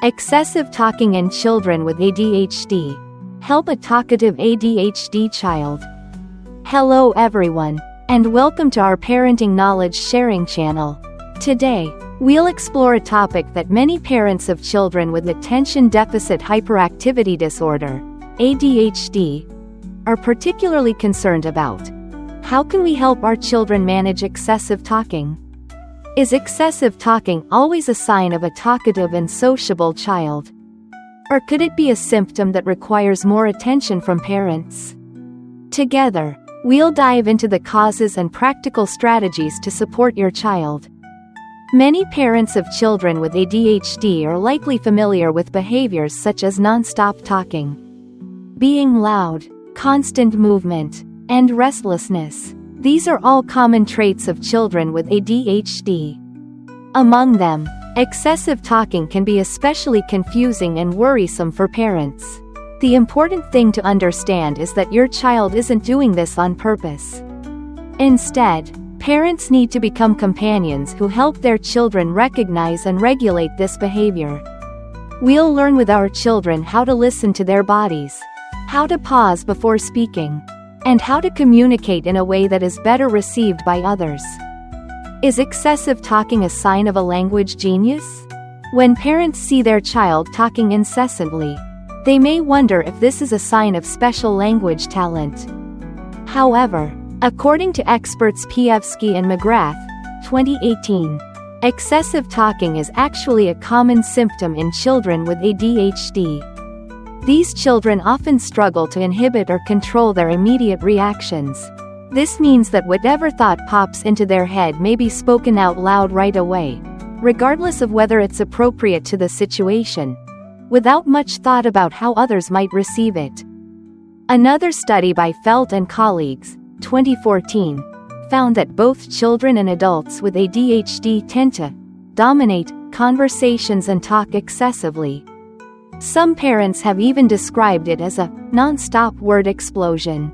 Excessive talking in children with ADHD. Help a talkative ADHD child. Hello everyone, and welcome to our Parenting Knowledge Sharing channel. Today, we'll explore a topic that many parents of children with Attention Deficit Hyperactivity Disorder, ADHD, are particularly concerned about. How can we help our children manage excessive talking? Is excessive talking always a sign of a talkative and sociable child? Or could it be a symptom that requires more attention from parents? Together, we'll dive into the causes and practical strategies to support your child. Many parents of children with ADHD are likely familiar with behaviors such as nonstop talking, being loud, constant movement, and restlessness. These are all common traits of children with ADHD. Among them, excessive talking can be especially confusing and worrisome for parents. The important thing to understand is that your child isn't doing this on purpose. Instead, parents need to become companions who help their children recognize and regulate this behavior. We'll learn with our children how to listen to their bodies, how to pause before speaking, and how to communicate in a way that is better received by others. Is excessive talking a sign of a language genius? When parents see their child talking incessantly, they may wonder if this is a sign of special language talent. However, according to experts Pievsky and McGrath, 2018, excessive talking is actually a common symptom in children with ADHD. These children often struggle to inhibit or control their immediate reactions. This means that whatever thought pops into their head may be spoken out loud right away, regardless of whether it's appropriate to the situation, without much thought about how others might receive it. Another study by Felt and colleagues, 2014, found that both children and adults with ADHD tend to dominate conversations and talk excessively. Some parents have even described it as a nonstop word explosion,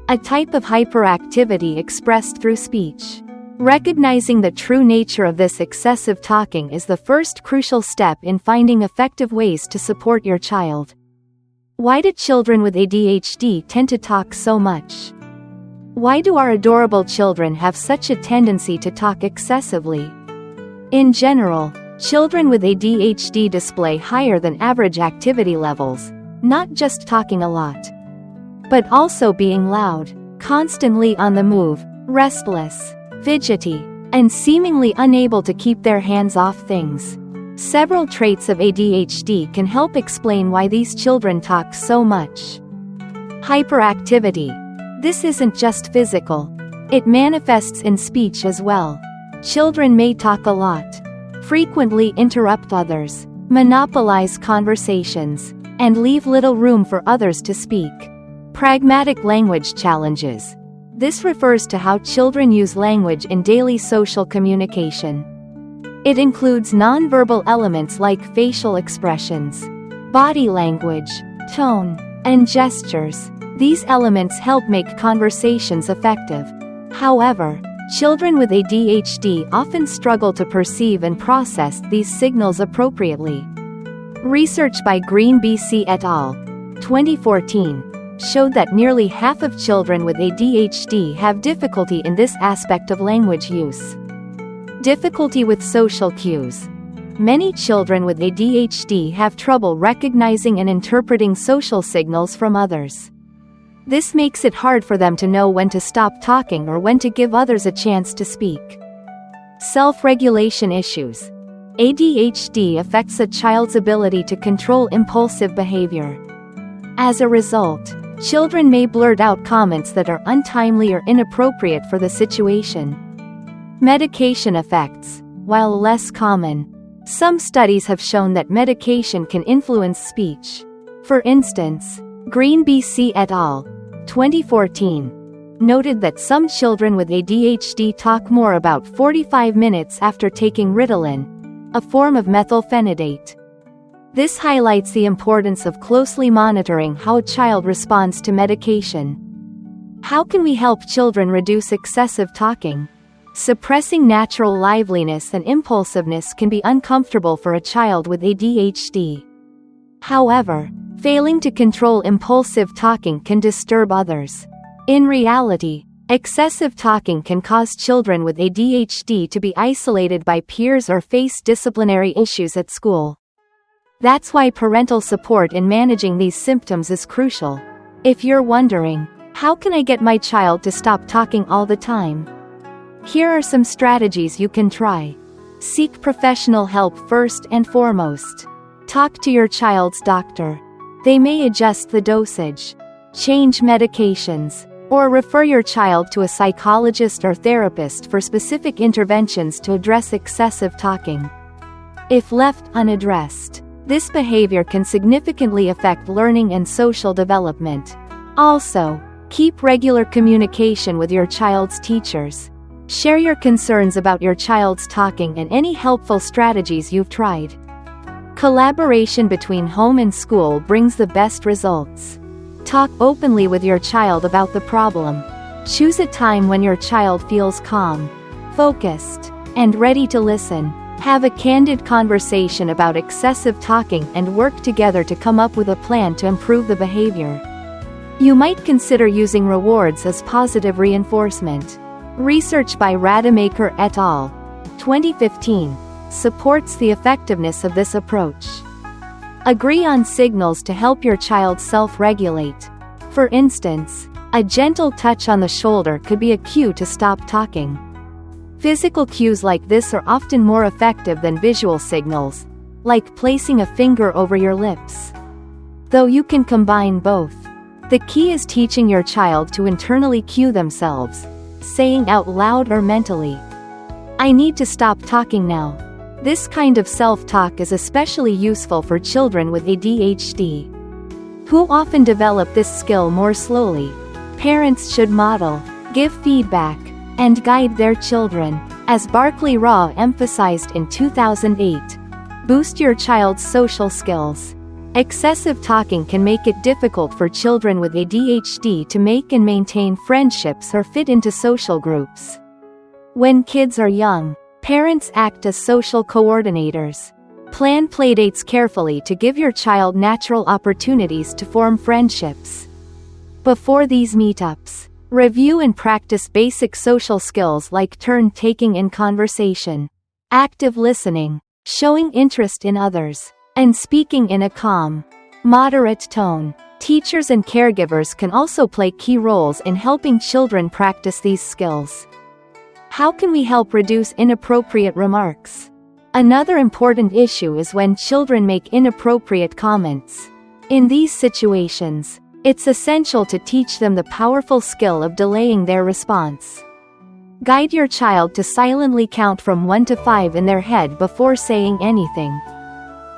a type of hyperactivity expressed through speech. Recognizing the true nature of this excessive talking is the first crucial step in finding effective ways to support your child. Why do children with ADHD tend to talk so much? Why do our adorable children have such a tendency to talk excessively? In general, children with ADHD display higher than average activity levels, not just talking a lot, but also being loud, constantly on the move, restless, fidgety, and seemingly unable to keep their hands off things. Several traits of ADHD can help explain why these children talk so much. Hyperactivity. This isn't just physical. It manifests in speech as well. Children may talk a lot, frequently interrupt others, monopolize conversations, and leave little room for others to speak. Pragmatic language challenges. This refers to how children use language in daily social communication. It includes nonverbal elements like facial expressions, body language, tone, and gestures. These elements help make conversations effective. However, children with ADHD often struggle to perceive and process these signals appropriately. Research by Green BC et al., 2014, showed that nearly half of children with ADHD have difficulty in this aspect of language use. Difficulty with social cues. Many children with ADHD have trouble recognizing and interpreting social signals from others. This makes it hard for them to know when to stop talking or when to give others a chance to speak. Self-regulation issues. ADHD affects a child's ability to control impulsive behavior. As a result, children may blurt out comments that are untimely or inappropriate for the situation. Medication effects. While less common, some studies have shown that medication can influence speech. For instance, Green BC et al., 2014, noted that some children with ADHD talk more about 45 minutes after taking Ritalin, a form of methylphenidate. This highlights the importance of closely monitoring how a child responds to medication. How can we help children reduce excessive talking? Suppressing natural liveliness and impulsiveness can be uncomfortable for a child with ADHD. However, failing to control impulsive talking can disturb others. In reality, excessive talking can cause children with ADHD to be isolated by peers or face disciplinary issues at school. That's why parental support in managing these symptoms is crucial. If you're wondering, how can I get my child to stop talking all the time? Here are some strategies you can try. Seek professional help first and foremost. Talk to your child's doctor. They may adjust the dosage, change medications, or refer your child to a psychologist or therapist for specific interventions to address excessive talking. If left unaddressed, this behavior can significantly affect learning and social development. Also, keep regular communication with your child's teachers. Share your concerns about your child's talking and any helpful strategies you've tried. Collaboration between home and school brings the best results. Talk openly with your child about the problem. Choose a time when your child feels calm, focused, and ready to listen. Have a candid conversation about excessive talking and work together to come up with a plan to improve the behavior. You might consider using rewards as positive reinforcement. Research by Rademacher et al. 2015 supports the effectiveness of this approach. Agree on signals to help your child self-regulate. For instance, a gentle touch on the shoulder could be a cue to stop talking. Physical cues like this are often more effective than visual signals, like placing a finger over your lips. Though you can combine both. The key is teaching your child to internally cue themselves, saying out loud or mentally, "I need to stop talking now." This kind of self-talk is especially useful for children with ADHD, who often develop this skill more slowly. Parents should model, give feedback, and guide their children. As Barclay Raw emphasized in 2008, boost your child's social skills. Excessive talking can make it difficult for children with ADHD to make and maintain friendships or fit into social groups. When kids are young, parents act as social coordinators. Plan playdates carefully to give your child natural opportunities to form friendships. Before these meetups, review and practice basic social skills like turn-taking in conversation, active listening, showing interest in others, and speaking in a calm, moderate tone. Teachers and caregivers can also play key roles in helping children practice these skills. How can we help reduce inappropriate remarks? Another important issue is when children make inappropriate comments. In these situations, it's essential to teach them the powerful skill of delaying their response. Guide your child to silently count from 1 to 5 in their head before saying anything.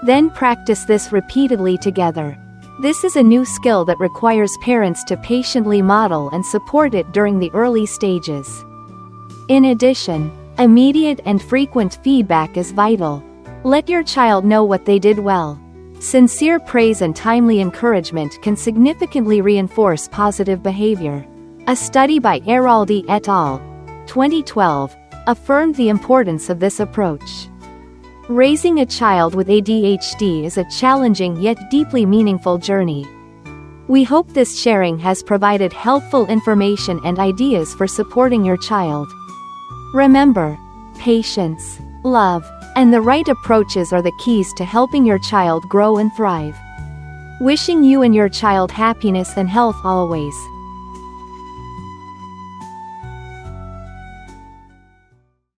Then practice this repeatedly together. This is a new skill that requires parents to patiently model and support it during the early stages. In addition, immediate and frequent feedback is vital. Let your child know what they did well. Sincere praise and timely encouragement can significantly reinforce positive behavior. A study by Araldi et al. 2012 affirmed the importance of this approach. Raising a child with ADHD is a challenging yet deeply meaningful journey. We hope this sharing has provided helpful information and ideas for supporting your child. Remember, patience, love, and the right approaches are the keys to helping your child grow and thrive. Wishing you and your child happiness and health always.